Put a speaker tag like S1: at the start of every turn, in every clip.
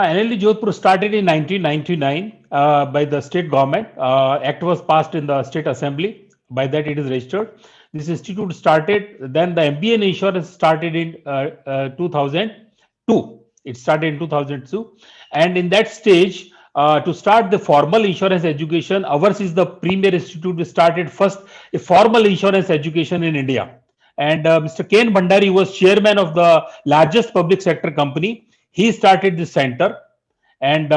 S1: NLD Jodhpur started in 1999 by the state government. Act was passed in the state assembly. By that, it is registered. This institute started. Then the MBA in insurance started in 2002. It started in 2002, and in that stage, to start the formal insurance education, ours is the premier institute. We started first a formal insurance education in India, and Mr. Ken Bhandari was chairman of the largest public sector company. He started this center and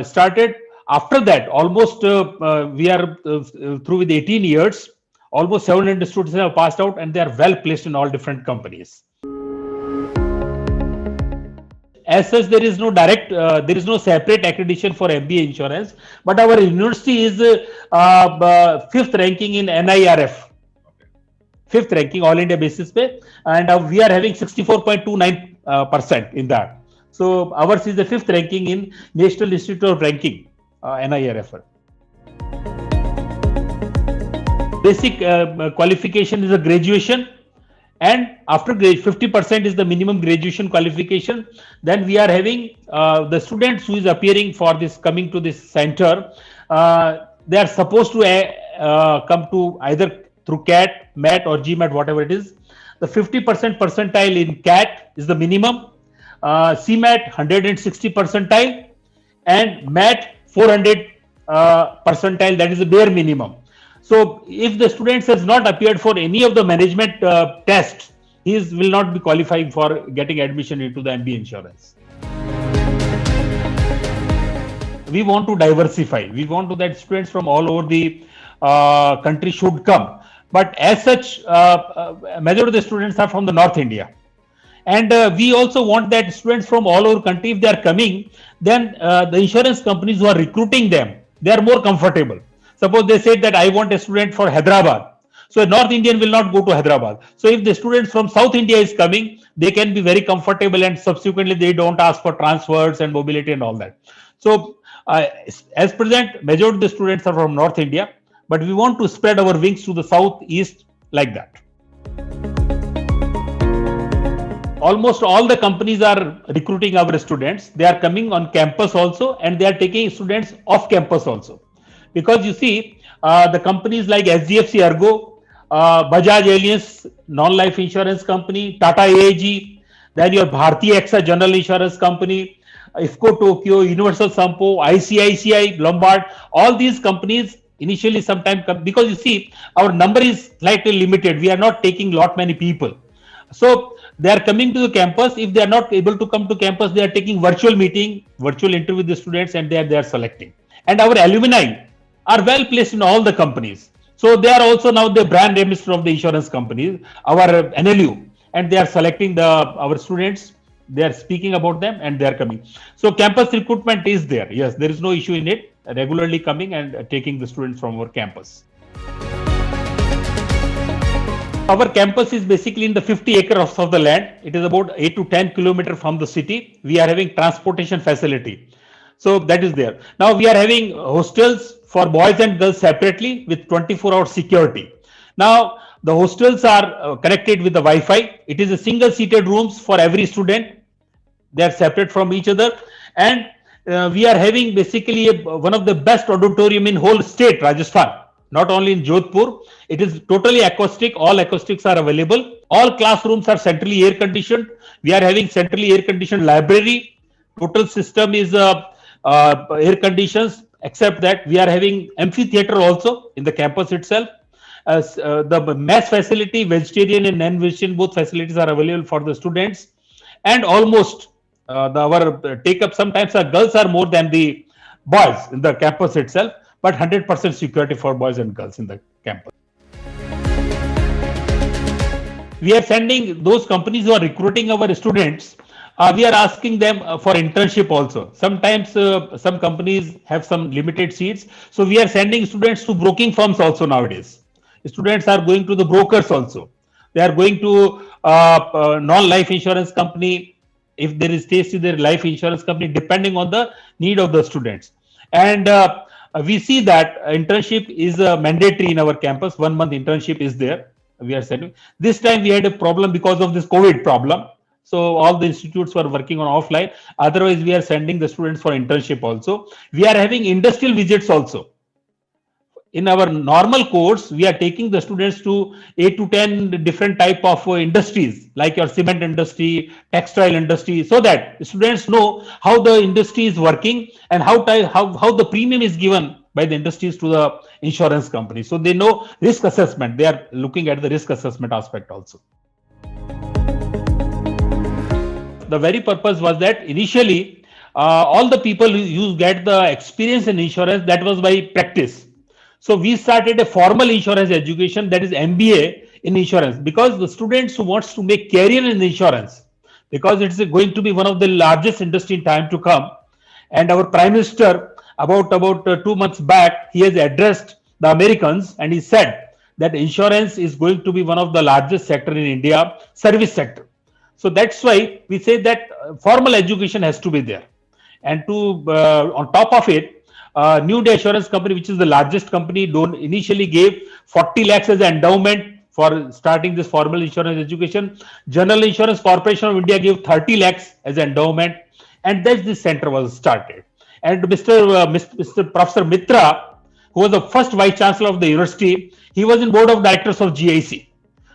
S1: started after that. Almost we are through with 18 years. Almost 700 students have passed out, and they are well placed in all different companies. As such, there is no direct, there is no separate accreditation for MBA insurance, but our university is fifth ranking in NIRF, fifth ranking all India basis pay, and we are having 64.29% in that. So ours is the fifth ranking in National Institute of Ranking, NIRF. Basic qualification is a graduation, and after 50% is the minimum graduation qualification. Then we are having the students who is appearing for this, coming to this center, they are supposed to come to either through CAT, MAT or GMAT, whatever it is. The 50% percentile in CAT is the minimum, CMAT 160 percentile, and MAT 400 percentile, that is the bare minimum. So if the students has not appeared for any of the management tests, he will not be qualifying for getting admission into the MBA insurance. We want to diversify. We want to that students from all over the country should come. But as such, majority of the students are from the North India. And we also want that students from all over country, if they are coming, then the insurance companies who are recruiting them, they are more comfortable. Suppose they said that I want a student for Hyderabad. So a North Indian will not go to Hyderabad. So if the students from South India is coming, they can be very comfortable, and subsequently they don't ask for transfers and mobility and all that. So as present, majority of the students are from North India, but we want to spread our wings to the South, East like that. Almost all the companies are recruiting our students. They are coming on campus also, and they are taking students off campus also. Because you see, the companies like SGFC Ergo, Bajaj Allianz non-life insurance company, Tata AIG, then your Bharti AXA general insurance company, IFCO Tokyo, Universal Sampo, ICICI, Lombard, all these companies initially sometime come, because you see, our number is slightly limited. We are not taking lot many people. So they are coming to the campus. If they are not able to come to campus, they are taking virtual meeting, virtual interview with the students, and they are selecting. And our alumni are well placed in all the companies. So they are also now the brand ambassador of the insurance companies, our NLU, and they are selecting our students. They are speaking about them, and they are coming. So campus recruitment is there. Yes, there is no issue in it. Regularly coming and taking the students from our campus. Our campus is basically in the 50 acres of the land. It is about 8 to 10 kilometers from the city. We are having transportation facility. So that is there. Now we are having hostels for boys and girls separately with 24-hour security. Now the hostels are connected with the Wi-Fi. It is a single seated rooms for every student. They are separate from each other. And we are having basically one of the best auditorium in whole state, Rajasthan. Not only in Jodhpur, it is totally acoustic. All acoustics are available. All classrooms are centrally air conditioned. We are having centrally air conditioned library. Total system is air conditions, except that we are having amphitheater also in the campus itself. The mass facility, vegetarian and non-vegetarian, both facilities are available for the students. And almost our take-up, sometimes our girls are more than the boys in the campus itself, but 100% security for boys and girls in the campus. We are sending those companies who are recruiting our students. We are asking them for internship also. Sometimes some companies have some limited seats. So we are sending students to broking firms also nowadays. Students are going to the brokers also. They are going to non-life insurance company. If there is taste in their life insurance company, depending on the need of the students. And we see that internship is mandatory in our campus. 1 month internship is there. We are sending. This time we had a problem because of this COVID problem. So all the institutes were working on offline. Otherwise, we are sending the students for internship also. We are having industrial visits also. In our normal course, we are taking the students to 8 to 10 different type of industries, like your cement industry, textile industry, so that students know how the industry is working and how the premium is given by the industries to the insurance company. So they know risk assessment. They are looking at the risk assessment aspect also. The very purpose was that initially all the people who get the experience in insurance, that was by practice. So we started a formal insurance education, that is MBA in insurance, because the students who wants to make career in insurance, because it's going to be one of the largest industry in time to come. And our prime minister, about 2 months back, he has addressed the Americans and he said that insurance is going to be one of the largest sector in India, service sector. So that's why we say that formal education has to be there. And to on top of it, New Day Assurance Company, which is the largest company, initially gave 40 lakhs as an endowment for starting this formal insurance education. General Insurance Corporation of India gave 30 lakhs as an endowment, and thus this center was started. And Mr. Professor Mitra, who was the first vice chancellor of the university, he was in board of directors of GIC.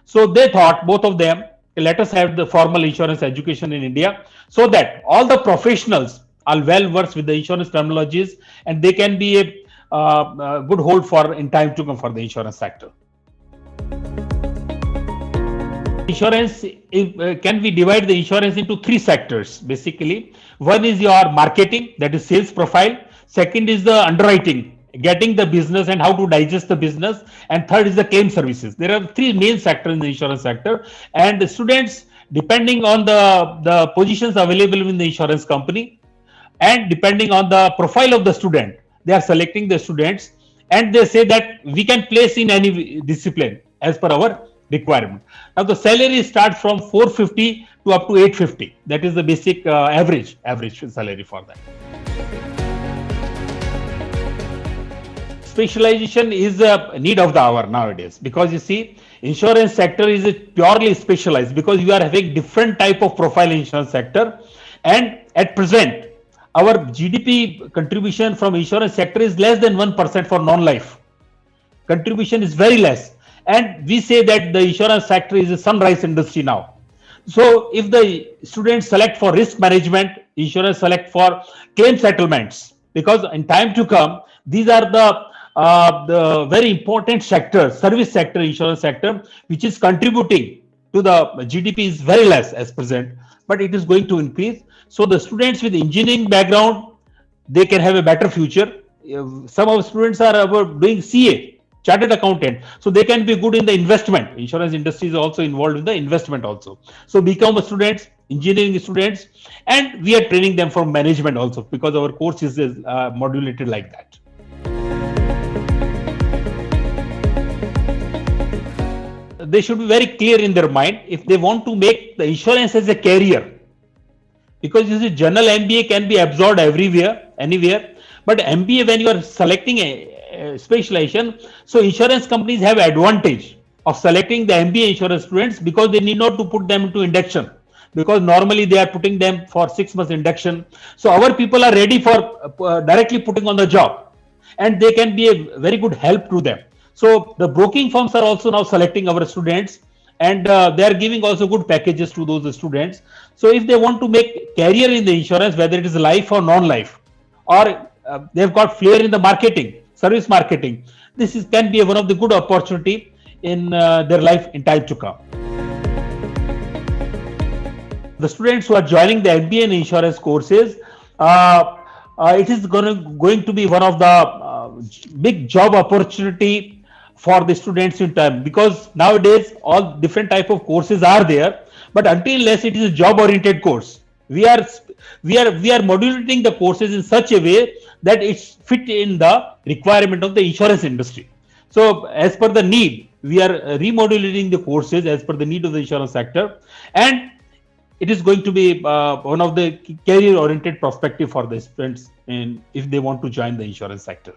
S1: So they thought, both of them, let us have the formal insurance education in India, so that all the professionals are well versed with the insurance terminologies, and they can be a good hold for in time to come for the insurance sector. Insurance can we divide the insurance into three sectors basically. One is your marketing, that is sales profile. Second is the underwriting, getting the business and how to digest the business. And third is the claim services. There are three main sectors in the insurance sector, and the students, depending on the positions available in the insurance company, and depending on the profile of the student, they are selecting the students, and they say that we can place in any discipline as per our requirement. Now the salary starts from 450 to up to 850. That is the basic average salary for that. Specialization is a need of the hour nowadays, because you see, insurance sector is purely specialized, because you are having different type of profile in insurance sector. And at present, our GDP contribution from insurance sector is less than 1% for non-life. Contribution is very less. And we say that the insurance sector is a sunrise industry now. So if the students select for risk management, insurance select for claim settlements, because in time to come, these are the very important sector, service sector, insurance sector, which is contributing to the GDP is very less as present, but it is going to increase. So the students with engineering background, they can have a better future. Some of the students are about doing CA, chartered accountant, so they can be good in the investment. Insurance industry is also involved in the investment also. So become students, engineering students, and we are training them for management also, because our course is modulated like that. They should be very clear in their mind if they want to make the insurance as a career, because you see, general MBA can be absorbed everywhere, anywhere, but MBA, when you are selecting a specialization, so insurance companies have advantage of selecting the MBA insurance students, because they need not to put them into induction, because normally they are putting them for 6 months induction. So our people are ready for directly putting on the job, and they can be a very good help to them. So the broking firms are also now selecting our students, and they are giving also good packages to those students. So if they want to make career in the insurance, whether it is life or non-life, or they've got flair in the marketing, service marketing, can be one of the good opportunity in their life in time to come. The students who are joining the MBA in insurance courses, it is going to be one of the big job opportunity for the students in time, because nowadays all different type of courses are there, but until unless it is a job oriented course, we are modulating the courses in such a way that it's fit in the requirement of the insurance industry. So as per the need, we are remodulating the courses as per the need of the insurance sector, and it is going to be one of the career oriented perspective for the students if they want to join the insurance sector.